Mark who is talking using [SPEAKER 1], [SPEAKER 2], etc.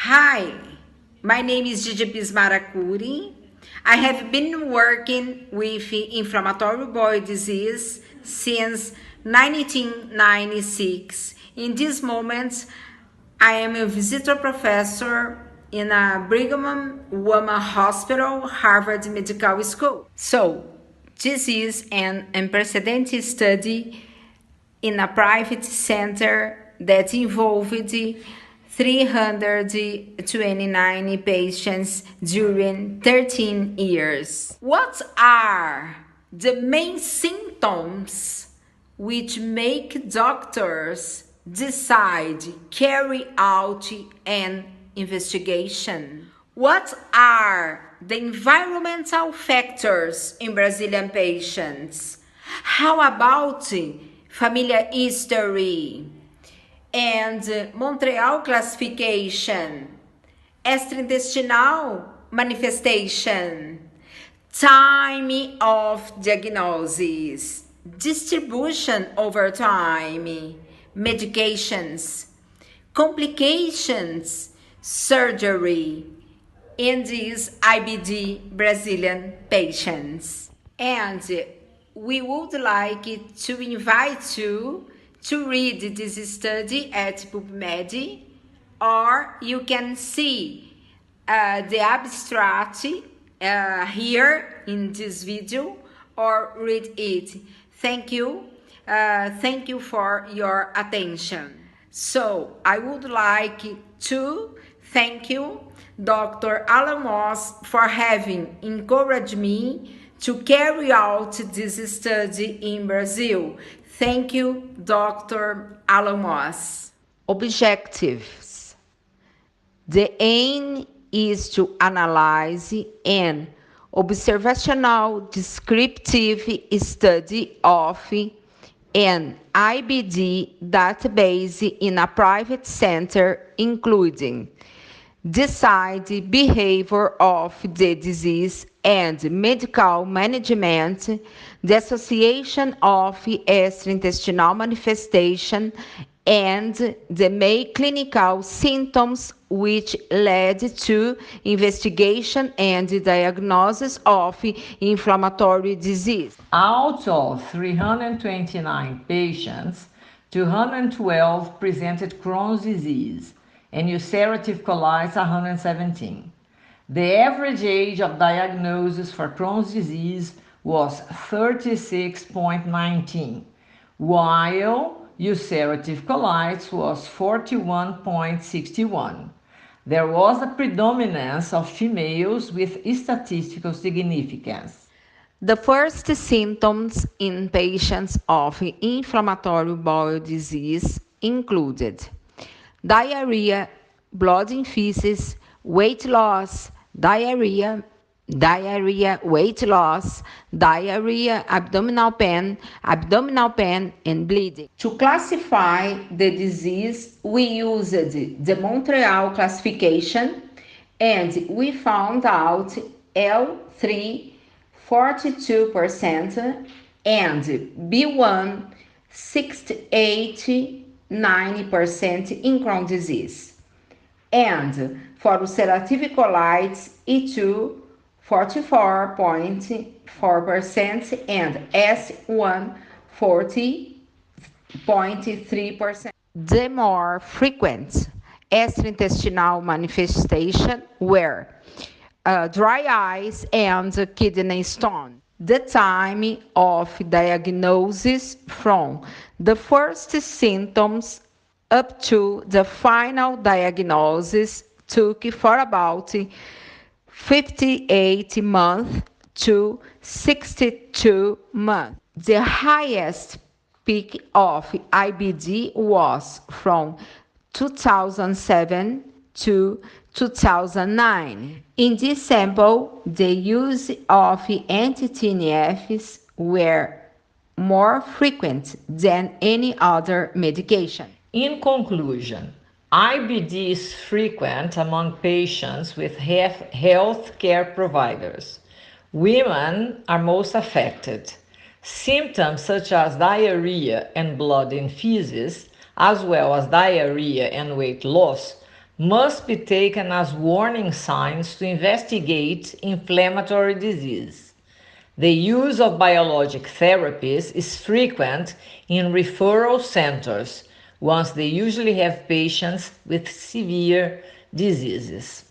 [SPEAKER 1] Hi, my name is Oliveira and Cury. I have been working with inflammatory bowel disease since 1996. In this moment, I am a visitor professor in a Brigham Women Hospital, Harvard Medical School. So, this is an unprecedented study in a private center that involved 329 patients during 13 years. What are the main symptoms which make doctors decide carry out an investigation? What are the environmental factors in Brazilian patients? How about familial history and Montreal classification, gastrointestinal manifestation, time of diagnosis, distribution over time, medications, complications, surgery in these IBD Brazilian patients. And we would like to invite you to read this study at PubMed, or you can see the abstract here in this video or read it. Thank you. Thank you for your attention. So I would like to thank you, Dr. Alan Moss, for having encouraged me to carry out this study in Brazil. Thank you, Dr. Alan Moss. Objectives. The aim is to analyze an observational descriptive study of an IBD database in a private center, including decide the behavior of the disease and medical management, the association of gastrointestinal manifestation, and the main clinical symptoms which led to investigation and diagnosis of inflammatory disease.
[SPEAKER 2] Out of 329 patients, 212 presented Crohn's disease and ulcerative colitis 117. The average age of diagnosis for Crohn's disease was 36.19, while ulcerative colitis was 41.61. There was a predominance of females with statistical significance.
[SPEAKER 1] The first symptoms in patients of inflammatory bowel disease included diarrhea, blood in feces, weight loss, diarrhea, weight loss, diarrhea, abdominal pain, and bleeding. To classify the disease, we used the Montreal classification, and we found out L3 42% and B1 68-90% in Crohn's disease. And for ulcerative colitis, E2 44.4% and S1 40.3%. The more frequent gastrointestinal manifestation were dry eyes and kidney stone. The time of diagnosis from the first symptoms up to the final diagnosis took for about 58 months to 62 months. The highest peak of IBD was from 2007 to 2009. In this sample, the use of anti-TNFs were more frequent than any other medication.
[SPEAKER 2] In conclusion, IBD is frequent among patients with health care providers. Women are most affected. Symptoms such as diarrhea and blood in feces, as well as diarrhea and weight loss, must be taken as warning signs to investigate inflammatory disease. The use of biologic therapies is frequent in referral centers, once they usually have patients with severe diseases.